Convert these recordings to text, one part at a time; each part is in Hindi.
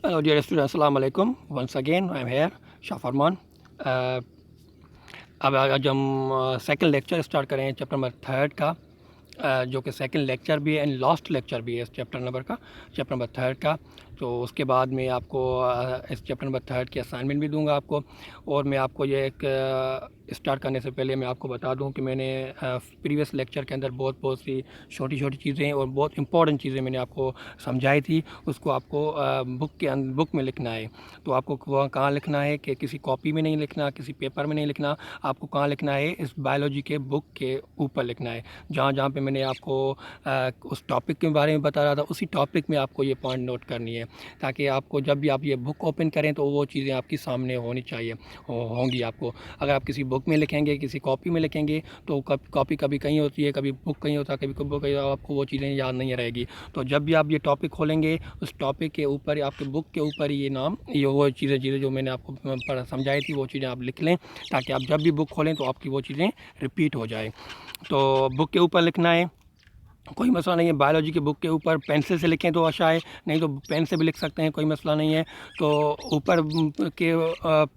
Hello dear students, Assalamu alaikum. Once again I am here, Shah Farman. अब आज हम सेकंड लेक्चर स्टार्ट करें चैप्टर नंबर 3 का, जो कि सेकंड लेक्चर भी है एंड लास्ट लेक्चर भी है इस चैप्टर नंबर 3 का। तो उसके बाद मैं आपको इस चैप्टर नंबर 3 की असाइनमेंट भी दूंगा आपको। और मैं आपको ये एक स्टार्ट करने से पहले मैं आपको बता दूं कि मैंने प्रीवियस लेक्चर के अंदर बहुत सी छोटी छोटी चीज़ें और बहुत इंपॉर्टेंट चीज़ें मैंने आपको समझाई थी। उसको आपको बुक में लिखना है। तो आपको वहाँ कहाँ लिखना है कि किसी कॉपी में नहीं लिखना, किसी पेपर में नहीं लिखना, आपको कहाँ लिखना है, इस बायोलॉजी के बुक के ऊपर लिखना है। जहाँ जहाँ पे मैंने आपको उस टॉपिक के बारे में बता रहा था, उसी टॉपिक में आपको ये पॉइंट नोट करनी है, ताकि आपको जब भी आप ये बुक ओपन करें तो वो चीज़ें आपकी सामने होनी चाहिए, होंगी आपको। अगर आप किसी बुक में लिखेंगे, किसी कॉपी में लिखेंगे, तो कॉपी कभी कहीं होती है, कभी बुक कहीं होता है, कभी बुक कहीं, आपको वो चीज़ें याद नहीं रहेगी। तो जब भी आप ये टॉपिक खोलेंगे, उस टॉपिक के ऊपर, आपके बुक के ऊपर ये नाम, ये वो चीज़ें जो मैंने आपको समझाई थी, वो चीज़ें आप लिख लें, ताकि आप जब भी बुक खोलें तो आपकी वो चीज़ें रिपीट हो जाए। तो बुक के ऊपर लिखना है, कोई मसला नहीं है। बायोलॉजी की बुक के ऊपर पेंसिल से लिखें तो अच्छा है, नहीं तो पेन से भी लिख सकते हैं, कोई मसला नहीं है। तो ऊपर के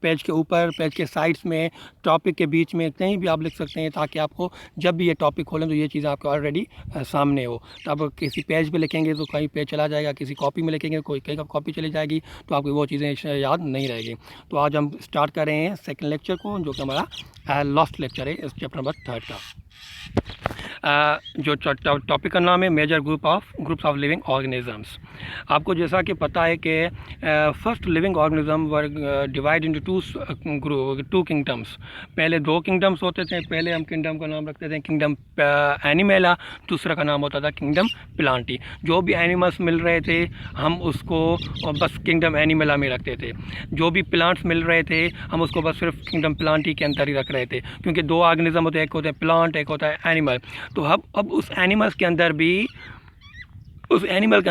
पेज के ऊपर, पेज के साइड्स में, टॉपिक के बीच में कहीं भी आप लिख सकते हैं, ताकि आपको जब भी ये टॉपिक खोलें तो ये चीज़ आपको ऑलरेडी सामने हो। तो आप किसी पेज पे लिखेंगे तो कहीं पेज चला जाएगा, किसी कॉपी में लिखेंगे कोई कहीं का कॉपी चली जाएगी, तो आपकी वो चीज़ें याद नहीं रहेगी। तो आज हम स्टार्ट कर रहे हैं सेकेंड लेक्चर को, जो कि हमारा लास्ट लेक्चर है इस चैप्टर नंबर 3 का। जो टॉपिक का नाम है major groups of living organisms. आपको जैसा कि पता है कि first living organism were divided into two kingdoms. पहले 2 किंगडम्स होते थे। पहले हम किंगडम का नाम रखते थे किंगडम एनिमेला, दूसरा का नाम होता था किंगडम प्लांटी। जो भी एनिमल्स मिल रहे थे हम उसको बस किंगडम एनिमेला में रखते थे। जो भी प्लांट्स मिल रहे थे हम उसको बस सिर्फ किंगडम प्लांटी के अंदर ही रख रहे थे, क्योंकि 2 ऑर्गेनिज्म होते हैं, एक होता है प्लांट, एक होता है एनिमल। तो अब उस एनिमल्स के अंदर भी, उस एनिमल के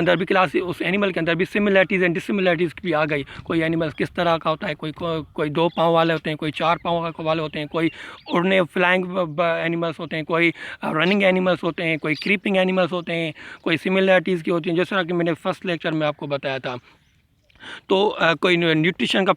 अंदर भी सिमिलरिटीज़ एंड डिसिमिलरिटीज़ भी आ गई। कोई एनिमल्स किस तरह का होता है, कोई 2 पाँव वाले होते हैं, कोई 4 पाँव वाले होते हैं, कोई उड़ने फ्लाइंग एनिमल्स होते हैं, कोई रनिंग एनिमल्स होते हैं, कोई क्रीपिंग एनिमल्स होते हैं, कोई सिमिलरिटीज़ की होती हैं, जिस तरह कि मैंने फर्स्ट लेक्चर में आपको बताया था। तो कोई न्यूट्रिशन का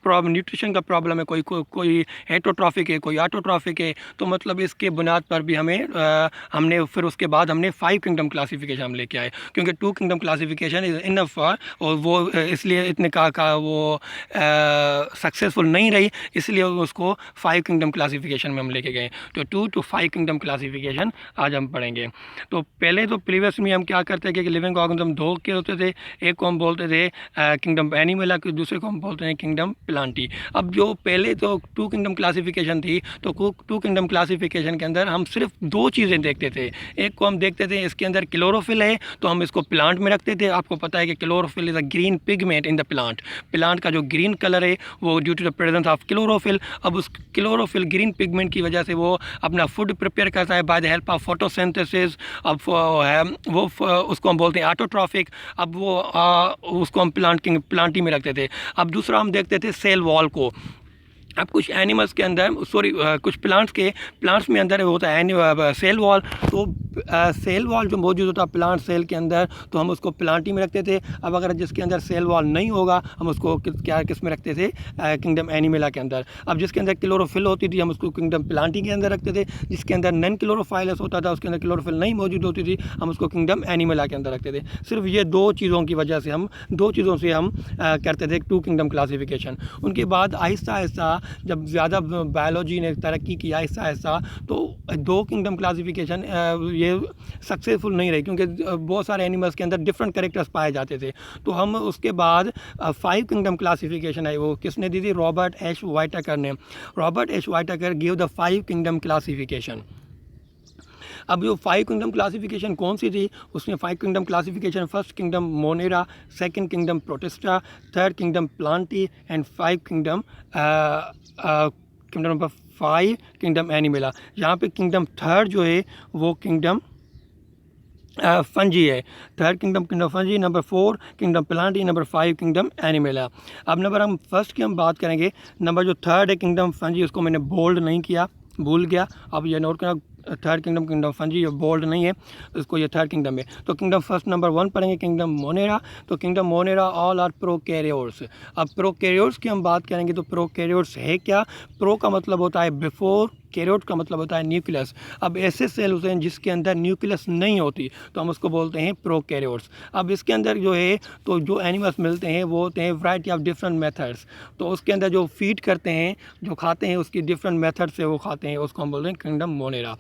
प्रॉब्लम है, कोई हेटरोट्रॉफिक है, कोई ऑटोट्रॉफिक है। तो मतलब इसके बुनियाद पर भी हमने फिर उसके बाद हमने 5 किंगडम क्लासिफिकेशन हम लेके आए, क्योंकि 2 kingdom classification is enough for, और वो इसलिए इतने का वो सक्सेसफुल नहीं रही, इसलिए उसको 5 किंगडम क्लासिफिकेशन में हम लेके गए। तो 2 to 5 किंगडम क्लासिफिकेशन आज हम पढ़ेंगे। तो पहले तो प्रीवियस में हम क्या करते हैं कि लिविंग ऑर्गेनिज्म 2 के होते थे। एक को हम बोलते थे किंगडम एनिमेला, के दूसरे को हम बोलते हैं किंगडम प्लांटी। अब जो पहले तो 2 किंगडम क्लासिफिकेशन थी, तो 2 किंगडम क्लासिफिकेशन के अंदर हम सिर्फ 2 चीज़ें देखते थे। एक को हम देखते थे इसके अंदर क्लोरोफिल है, तो हम इसको प्लांट में रखते थे। आपको पता है कि chlorophyll is a green pigment in the plant. Plant का जो ग्रीन कलर है वो due to the presence of chlorophyll. अब उस क्लोरोफिल ग्रीन पिगमेंट की वजह से वो अपना फूड प्रिपेयर करता है bye the help of photosynthesis. अब वो उसको हम बोलते हैं ऑटोट्रॉफिक। अब वो उसको हम प्लांटी में रखते थे। अब दूसरा हम देखते थे सेल वॉल को। अब कुछ एनिमल्स के अंदर, कुछ प्लांट्स में अंदर होता है सेल वॉल। तो सेल वॉल जो मौजूद होता है प्लांट सेल के अंदर, तो हम उसको प्लांटी में रखते थे। अब अगर जिसके अंदर सेल वॉल नहीं होगा हम उसको किस में रखते थे, किंगडम एनिमेला के अंदर। अब जिसके अंदर क्लोरोफिल होती थी हम उसको किंगडम प्लांटी के अंदर रखते थे। जिसके अंदर नॉन क्लोरोफाइलस होता था, उसके अंदर क्लोरोफिल नहीं मौजूद होती थी, हम उसको किंगडम एनिमेला के अंदर रखते थे। सिर्फ ये 2 चीज़ों की वजह से हम 2 चीज़ों से हम करते थे 2 किंगडम क्लासिफिकेशन। उनके बाद आहिस्ता आहिस्ता जब ज़्यादा बायोलॉजी ने तरक्की की आहिस्ता आहिस्ता, तो 2 किंगडम क्लासिफिकेशन ये सक्सेसफुल नहीं रही, क्योंकि बहुत सारे एनिमल्स के अंदर डिफरेंट कैरेक्टर्स पाए जाते थे। तो हम उसके बाद 5 किंगडम क्लासिफिकेशन है, वो किसने दी थी? रॉबर्ट एच व्हाइटेकर ने। Robert H व्हाइटेकर give the 5 kingdom classification. अब जो 5 किंगडम क्लासिफिकेशन कौन सी थी? उसमें 5 kingdom classification, first kingdom Monera, second kingdom Protista, third kingdom Plantae and 5 kingdom number 5 kingdom Animalia. यहाँ पे किंगडम थर्ड जो है वो किंगडम फंजी है। Third kingdom Fungi, number 4 kingdom Plantae, number 5 kingdom Animalia. अब नंबर हम फर्स्ट की हम बात करेंगे। नंबर जो थर्ड है किंगडम फंजी, उसको मैंने बोल्ड नहीं किया, भूल गया। अब ये नोट करना, थर्ड किंगडम किंगडम फंजी, ये बोल्ड नहीं है, इसको ये थर्ड किंगडम है। तो किंगडम फर्स्ट नंबर 1 पढ़ेंगे किंगडम मोनेरा। तो kingdom monera all are prokaryotes. अब प्रोकैरियोट्स की हम बात करेंगे तो प्रोकैरियोट्स है क्या? प्रो का मतलब होता है बिफोर, कैरियोट का मतलब होता है न्यूक्लियस। अब ऐसे सेल होते हैं जिसके अंदर न्यूक्लियस नहीं होती तो हम उसको बोलते हैं प्रोकैरियोट्स। अब इसके अंदर जो है तो जो एनिमल्स मिलते हैं वो होते हैं वैरायटी ऑफ डिफरेंट मेथड्स। तो उसके अंदर जो फीड करते हैं, जो खाते हैं, उसकी डिफरेंट मेथड से वो खाते हैं, उसको हम बोलते हैं किंगडम मोनेरा।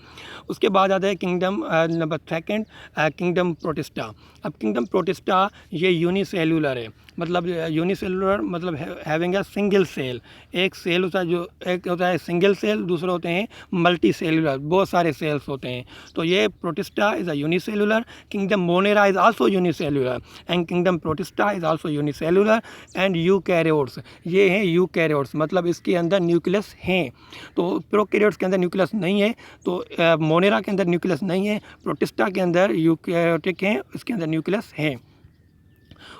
उसके बाद आता है kingdom number second kingdom protista. अब किंगडम प्रोटिस्टा ये यूनिसेल्यूलर है, मतलब यूनिसेलुलर मतलब हैविंग अ सिंगल सेल। एक सेल होता है, जो एक होता है सिंगल सेल, दूसरे होते हैं मल्टी सेलुलर, बहुत सारे सेल्स होते हैं। तो ये protista is a unicellular, kingdom Monera is also unicellular and kingdom protista is also unicellular and eukaryotes, ये हैं यूकैरियोट्स, मतलब इसके अंदर न्यूक्लियस हैं। तो प्रोकैरियोट्स के अंदर न्यूक्लियस नहीं है, तो मोनेरा के अंदर न्यूक्लियस नहीं है, प्रोटिस्टा के अंदर यूकैरियोटिक हैं, इसके अंदर न्यूक्लियस है।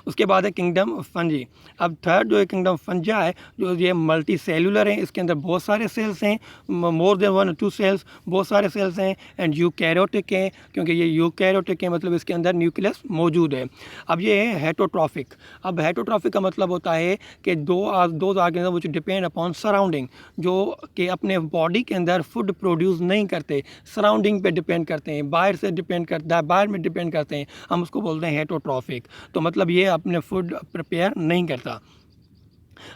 उसके बाद है किंगडम फंजी। अब थर्ड जो है किंगडम फंजा है, जो ये मल्टी सेलुलर है, इसके अंदर बहुत सारे सेल्स हैं, मोर देन 1 or 2 सेल्स, बहुत सारे सेल्स हैं। एंड यूकैरियोटिक है, क्योंकि ये यूकैरियोटिक है मतलब इसके अंदर न्यूक्लियस मौजूद है। अब ये है हेटरोट्रॉफिक। अब हेटरोट्रॉफिक का मतलब होता है कि दो organism which depend upon surrounding, जो कि अपने बॉडी के अंदर फूड प्रोड्यूस नहीं करते, सराउंडिंग पे डिपेंड करते हैं, बाहर से डिपेंड करता है, बाहर में डिपेंड करते हैं, हम उसको बोलते हैं हेटरोट्रॉफिक। तो मतलब ये अपने फूड प्रिपेयर नहीं करता।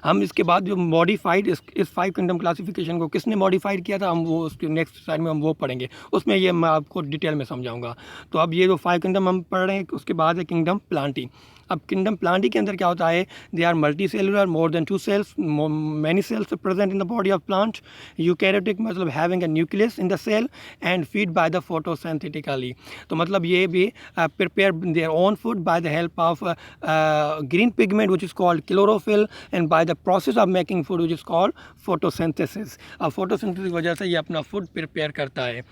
हम इसके बाद जो मॉडिफाइड इस 5 किंगडम क्लासिफिकेशन को किसने मॉडिफाइड किया था, हम वो उसके नेक्स्ट स्लाइड में हम वो पढ़ेंगे, उसमें ये मैं आपको डिटेल में समझाऊंगा। तो अब ये जो 5 किंगडम हम पढ़ रहे हैं, उसके बाद है किंगडम प्लांटी। अब किंगडम प्लांटी के अंदर क्या होता है, they are multi cellular, more than 2 cells, many cells present in the body of plant. Eukaryotic मतलब having a nucleus in the cell and feed by the photosynthetically. तो मतलब ये भी prepare their own food by the help of green pigment which is called chlorophyll and by the process of making food which is called photosynthesis. अब फोटोसिंथेसिस की वजह से ये अपना फूड प्रिपेयर करता है।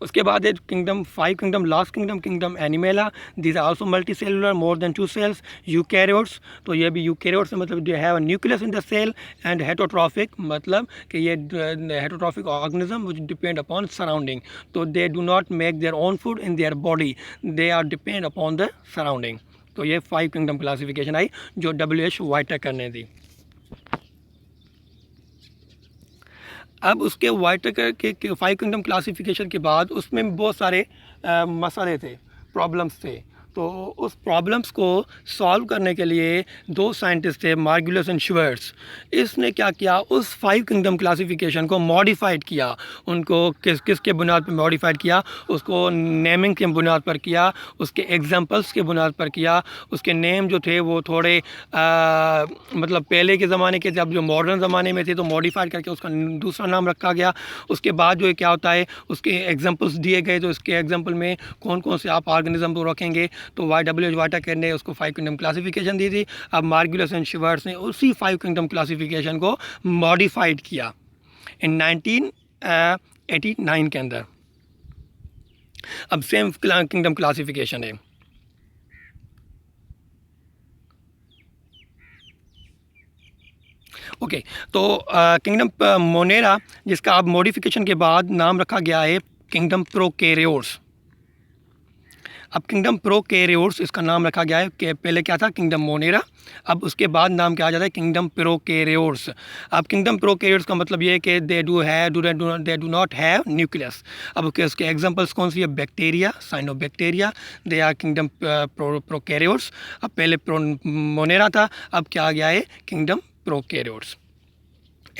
उसके बाद है kingdom 5 kingdom, last kingdom kingdom animalia. These are also multi cellular, more than 2 cells, eukaryotes. तो ये भी यूकैरियोट्स मतलब they have a nucleus in the cell and heterotrophic मतलब कि ये heterotrophic organism which depend upon surrounding. तो they do not make their own food in their body, they are depend upon the surrounding. तो ये 5 किंगडम क्लासिफिकेशन आई जो WH वाइटेकर ने दी। अब उसके वाइटेकर के 5 किंगडम क्लासिफिकेशन के बाद उसमें बहुत सारे मसाले थे, प्रॉब्लम्स थे। तो उस प्रॉब्लम्स को सॉल्व करने के लिए 2 साइंटिस्ट थे, मार्गुलिस एंड श्वेर्ट्ज़। इसने क्या किया, उस 5 किंगडम क्लासिफिकेशन को मॉडिफाइड किया। उनको किसके बुनियाद पर मॉडिफाइड किया, उसको नेमिंग के बुनियाद पर किया, उसके एग्जांपल्स के बुनियाद पर किया। उसके नेम जो थे वो थोड़े मतलब पहले के ज़माने के, जब जो मॉडर्न ज़माने में थे तो मॉडिफाइड करके उसका दूसरा नाम रखा गया। उसके बाद जो क्या होता है, उसके एग्जांपल्स दिए गए, तो इसके एग्जांपल में कौन कौन से आप ऑर्गेनिज्म को रखेंगे। तो WH वाइटेकर ने उसको 5 किंगडम क्लासिफिकेशन दी थी। अब मार्गुलिस एंड श्वेर्ट्ज़ ने उसी 5 किंगडम क्लासिफिकेशन को मॉडिफाइड किया इन 1989 के अंदर। अब सेम किंगडम क्लासिफिकेशन है। ओके, तो किंगडम मोनेरा, जिसका अब मॉडिफिकेशन के बाद नाम रखा गया है किंगडम प्रोकैरियोट्स। अब किंगडम प्रोकैरियोट्स इसका नाम रखा गया है कि पहले क्या था, किंगडम मोनेरा। अब उसके बाद नाम क्या आ जाता है, किंगडम प्रोकैरियोट्स। अब किंगडम प्रोकैरियोट्स का मतलब ये है कि they do not have nucleus. अब उसके एग्जांपल्स कौन सी है, bacteria, cyanobacteria, they are kingdom prokaryotes. अब पहले मोनेरा था, अब क्या आ गया है, किंगडम प्रोकैरियोट्स।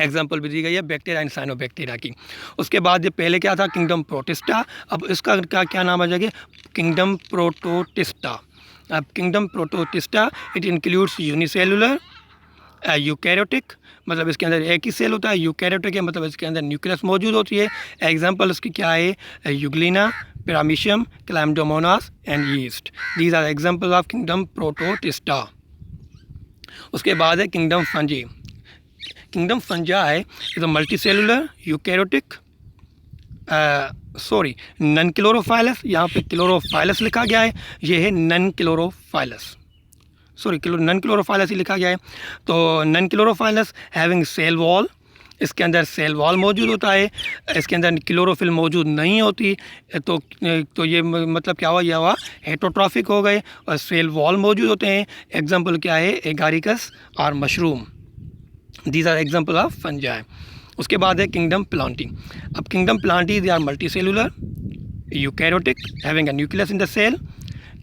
एग्जाम्पल भी दी गई है बैक्टीरिया एंड साइनोबैक्टीरिया की। उसके बाद ये पहले क्या था, किंगडम प्रोटिस्टा। अब इसका क्या नाम आ जाएगा, किंगडम प्रोटोटिस्टा। अब kingdom protista it includes unicellular, eukaryotic मतलब इसके अंदर एक ही सेल होता है, यूकैरियोटिक है मतलब इसके अंदर न्यूक्लियस मौजूद होती है। एग्जाम्पल इसकी क्या है, euglena, paramecium, chlamydomonas and yeast. These are example of kingdom protista. उसके बाद है kingdom fungi. Kingdom fungi is a multicellular eukaryotic non chlorophyllous. यहाँ पे क्लोरोफाइलस लिखा गया है, ये है नन क्लोरोफाइलस, नन क्लोरोफाइलस ही लिखा गया है। तो non chlorophyllous having cell wall, इसके अंदर सेल वॉल मौजूद होता है, इसके अंदर क्लोरोफिल मौजूद नहीं होती। तो ये मतलब क्या हुआ, यह हुआ हेटरोट्रॉफिक हो गए और सेल वॉल मौजूद होते हैं। एग्जाम्पल क्या है, एगारिकस और mushroom, these are example of fungi. उसके बाद है किंगडम प्लांटी। अब kingdom plantae they are multi cellular, eukaryotic having a nucleus in the cell,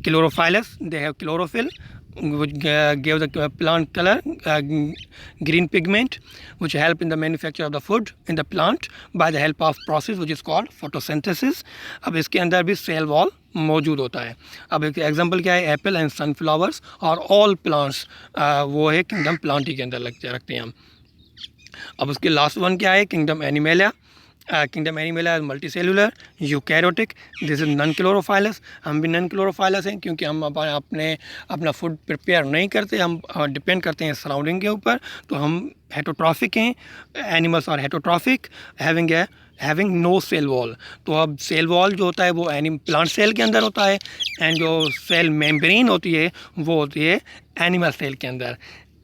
chlorophyllous they have chlorophyll which give the plant color, green pigment, which help in the manufacture of the food in the plant by the help of process which is called photosynthesis। अब इसके अंदर भी सेल वॉल मौजूद होता है। अब एक एग्जांपल क्या है, एप्पल एंड सनफ्लावर्स और ऑल प्लांट्स, वो है किंगडम प्लांटी के अंदर रखते हैं हम। अब उसके लास्ट वन क्या है, kingdom animalia. Kingdom animalia is multi cellular, eukaryotic, this is non chlorophyllous. हम भी नॉन क्लोरोफाइलस हैं क्योंकि हम अपना फूड प्रिपेयर नहीं करते, हम डिपेंड करते हैं सराउंडिंग के ऊपर। तो हम हेटरोट्रॉफिक हैं, animals are heterotrophic having no cell wall. तो अब सेल वॉल जो होता है वो प्लांट सेल के अंदर होता है, एंड जो सेल मेम्ब्रेन होती है वो होती है एनिमल सेल के अंदर,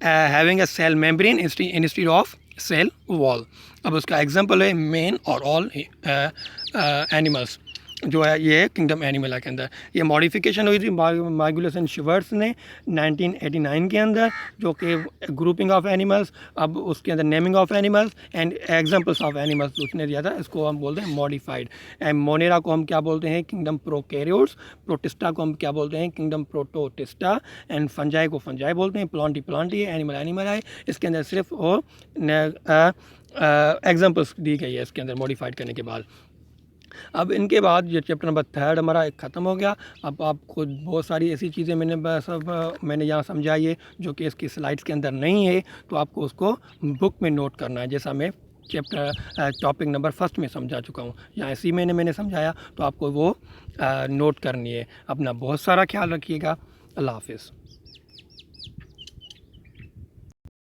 having a cell membrane instead of cell wall. अब उसका एग्जांपल है मेन और ऑल एनिमल्स, जो है ये किंगडम एनिमला के अंदर। ये मॉडिफिकेशन हुई थी मार्गुलिस एंड शिवर्ट्स ने 1989 के अंदर, जो कि ग्रुपिंग ऑफ एनिमल्स, अब उसके अंदर naming of animals and examples of animals उसने दिया था, इसको हम बोलते हैं मॉडिफाइड। एंड मोनेरा को हम क्या बोलते हैं, किंगडम प्रोकैरियोट्स। प्रोटिस्टा को हम क्या बोलते हैं, किंगडम प्रोटोटिस्टा। एंड फंजाई को फंजाई बोलते हैं, प्लांटी है, एनिमल है। इसके अंदर सिर्फ वो एग्जाम्पल्स दी गई है इसके अंदर मॉडिफाइड करने के बाद। अब इनके बाद ये चैप्टर नंबर 3 हमारा ख़त्म हो गया। अब आपको बहुत सारी ऐसी चीज़ें मैंने यहाँ समझाई है जो कि इसकी स्लाइड्स के अंदर नहीं है, तो आपको उसको बुक में नोट करना है, जैसा मैं टॉपिक नंबर 1 में समझा चुका हूँ। यहाँ इसी में मैंने समझाया, तो आपको वो नोट करनी है। अपना बहुत सारा ख्याल रखिएगा। अल्लाह हाफिज़।